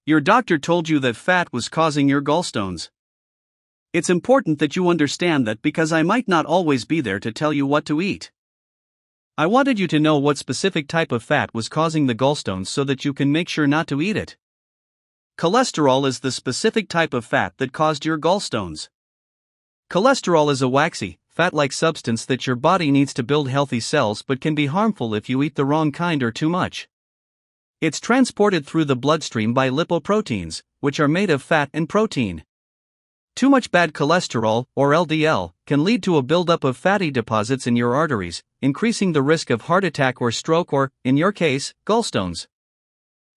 Your doctor told you that fat was causing your gallstones. It's important that you understand that because I might not always be there to tell you what to eat. I wanted you to know what specific type of fat was causing the gallstones so that you can make sure not to eat it. Cholesterol is the specific type of fat that caused your gallstones. Cholesterol is a waxy, fat-like substance that your body needs to build healthy cells but can be harmful if you eat the wrong kind or too much. It's transported through the bloodstream by lipoproteins, which are made of fat and protein. Too much bad cholesterol, or LDL, can lead to a buildup of fatty deposits in your arteries, increasing the risk of heart attack or stroke or, in your case, gallstones.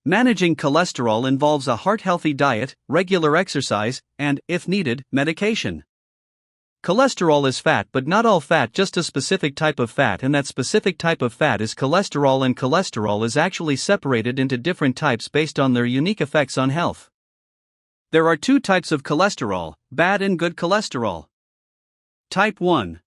Managing cholesterol involves a heart-healthy diet, regular exercise, and, if needed, medication. Cholesterol is fat, but not all fat, just a specific type of fat, and that specific type of fat is cholesterol, and cholesterol is actually separated into different types based on their unique effects on health. There are two types of cholesterol, bad and good cholesterol. Type 1.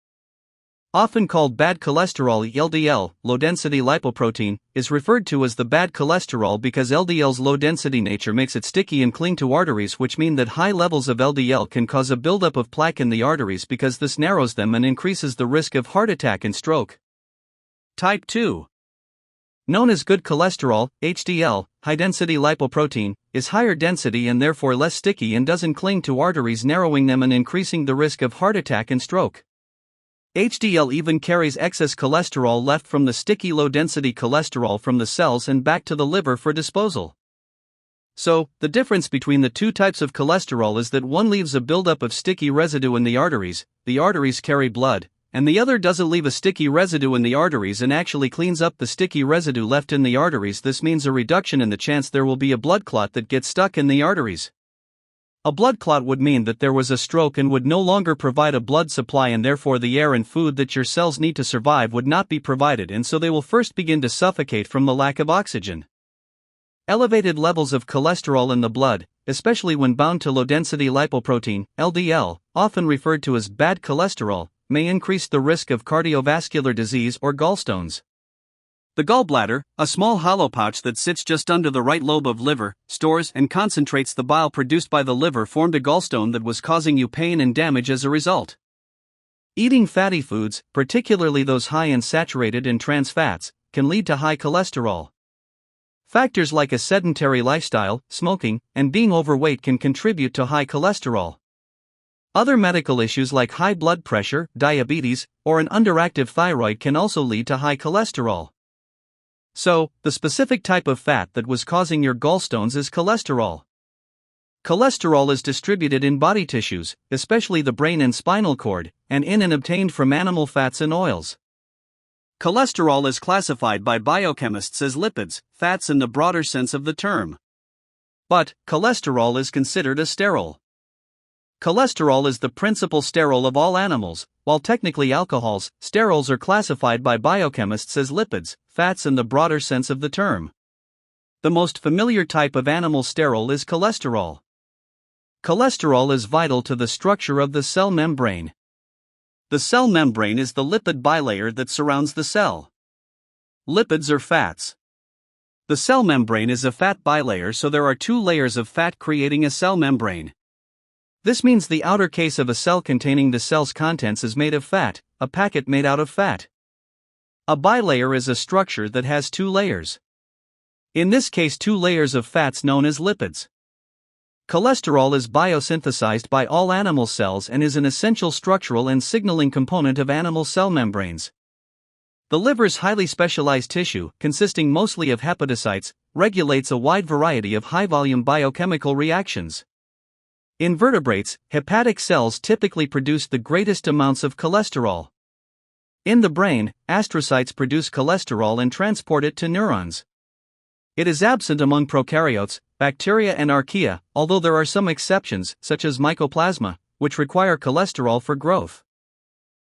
Often called bad cholesterol, LDL, low-density lipoprotein, is referred to as the bad cholesterol because LDL's low-density nature makes it sticky and cling to arteries, which mean that high levels of LDL can cause a buildup of plaque in the arteries because this narrows them and increases the risk of heart attack and stroke. Type 2. Known as good cholesterol, HDL, high-density lipoprotein, is higher density and therefore less sticky and doesn't cling to arteries, narrowing them and increasing the risk of heart attack and stroke. HDL even carries excess cholesterol left from the sticky low-density cholesterol from the cells and back to the liver for disposal. So, the difference between the two types of cholesterol is that one leaves a buildup of sticky residue in the arteries carry blood, and the other doesn't leave a sticky residue in the arteries and actually cleans up the sticky residue left in the arteries. This means a reduction in the chance there will be a blood clot that gets stuck in the arteries. A blood clot would mean that there was a stroke and would no longer provide a blood supply, and therefore the air and food that your cells need to survive would not be provided, and so they will first begin to suffocate from the lack of oxygen. Elevated levels of cholesterol in the blood, especially when bound to low-density lipoprotein, LDL, often referred to as bad cholesterol, may increase the risk of cardiovascular disease or gallstones. The gallbladder, a small hollow pouch that sits just under the right lobe of liver, stores and concentrates the bile produced by the liver, formed a gallstone that was causing you pain and damage as a result. Eating fatty foods, particularly those high in saturated and trans fats, can lead to high cholesterol. Factors like a sedentary lifestyle, smoking, and being overweight can contribute to high cholesterol. Other medical issues like high blood pressure, diabetes, or an underactive thyroid can also lead to high cholesterol. So, the specific type of fat that was causing your gallstones is cholesterol. Cholesterol is distributed in body tissues, especially the brain and spinal cord, and in and obtained from animal fats and oils. Cholesterol is classified by biochemists as lipids, fats in the broader sense of the term. But, cholesterol is considered a sterol. Cholesterol is the principal sterol of all animals, while technically alcohols, sterols, are classified by biochemists as lipids, fats in the broader sense of the term. The most familiar type of animal sterol is cholesterol. Cholesterol is vital to the structure of the cell membrane. The cell membrane is the lipid bilayer that surrounds the cell. Lipids are fats. The cell membrane is a fat bilayer, so there are two layers of fat creating a cell membrane. This means the outer case of a cell containing the cell's contents is made of fat, a packet made out of fat. A bilayer is a structure that has two layers. In this case, two layers of fats known as lipids. Cholesterol is biosynthesized by all animal cells and is an essential structural and signaling component of animal cell membranes. The liver's highly specialized tissue, consisting mostly of hepatocytes, regulates a wide variety of high-volume biochemical reactions. In vertebrates, hepatic cells typically produce the greatest amounts of cholesterol. In the brain, astrocytes produce cholesterol and transport it to neurons. It is absent among prokaryotes, bacteria and archaea, although there are some exceptions, such as mycoplasma, which require cholesterol for growth.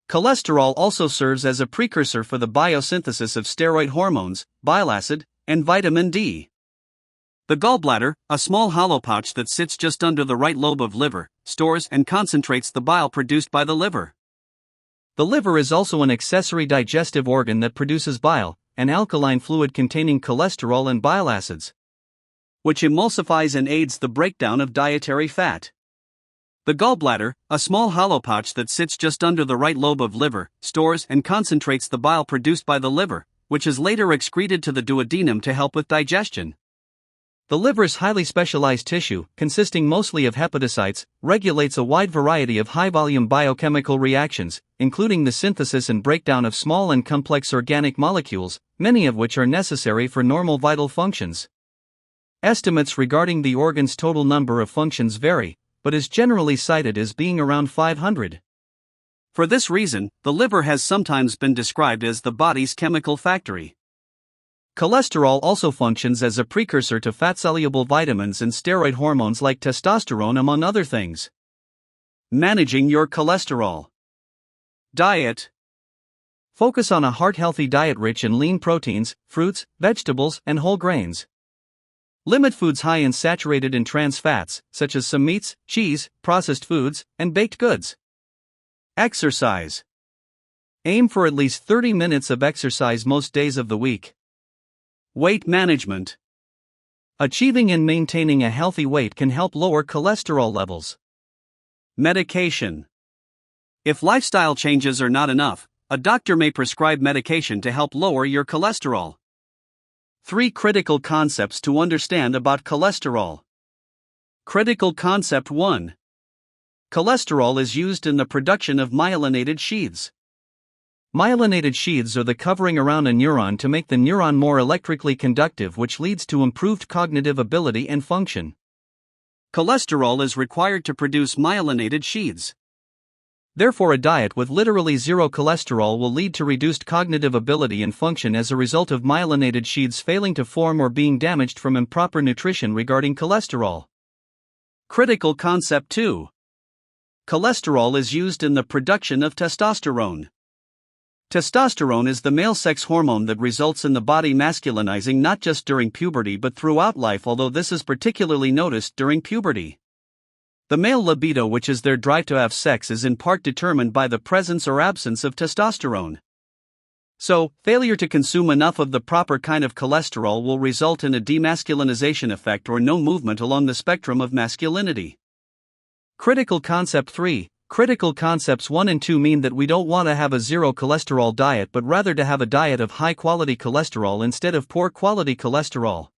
Cholesterol also serves as a precursor for the biosynthesis of steroid hormones, bile acid, and vitamin D. The gallbladder, a small hollow pouch that sits just under the right lobe of liver, stores and concentrates the bile produced by the liver. The liver is also an accessory digestive organ that produces bile, an alkaline fluid containing cholesterol and bile acids. which emulsifies and aids the breakdown of dietary fat. The gallbladder, a small hollow pouch that sits just under the right lobe of liver, stores and concentrates the bile produced by the liver, which is later excreted to the duodenum to help with digestion. The liver's highly specialized tissue, consisting mostly of hepatocytes, regulates a wide variety of high-volume biochemical reactions, including the synthesis and breakdown of small and complex organic molecules, many of which are necessary for normal vital functions. Estimates regarding the organ's total number of functions vary, but is generally cited as being around 500. For this reason, the liver has sometimes been described as the body's chemical factory. Cholesterol also functions as a precursor to fat-soluble vitamins and steroid hormones like testosterone, among other things. Managing your cholesterol. Diet. Focus on a heart-healthy diet rich in lean proteins, fruits, vegetables, and whole grains. Limit foods high in saturated and trans fats, such as some meats, cheese, processed foods, and baked goods. Exercise. Aim for at least 30 minutes of exercise most days of the week. Weight management. Achieving and maintaining a healthy weight can help lower cholesterol levels. Medication. If lifestyle changes are not enough, a doctor may prescribe medication to help lower your cholesterol. 3 critical concepts to understand about cholesterol. Critical concept 1. Cholesterol is used in the production of myelinated sheaths. Myelinated sheaths are the covering around a neuron to make the neuron more electrically conductive, which leads to improved cognitive ability and function. Cholesterol is required to produce myelinated sheaths. Therefore, a diet with literally zero cholesterol will lead to reduced cognitive ability and function as a result of myelinated sheaths failing to form or being damaged from improper nutrition. Regarding cholesterol. Critical concept 2. Cholesterol is used in the production of testosterone. Testosterone is the male sex hormone that results in the body masculinizing not just during puberty but throughout life, although this is particularly noticed during puberty. The male libido, which is their drive to have sex, is in part determined by the presence or absence of testosterone. So, failure to consume enough of the proper kind of cholesterol will result in a demasculinization effect or no movement along the spectrum of masculinity. Critical concept 3. Critical concepts 1 and 2 mean that we don't want to have a zero cholesterol diet but rather to have a diet of high quality cholesterol instead of poor quality cholesterol.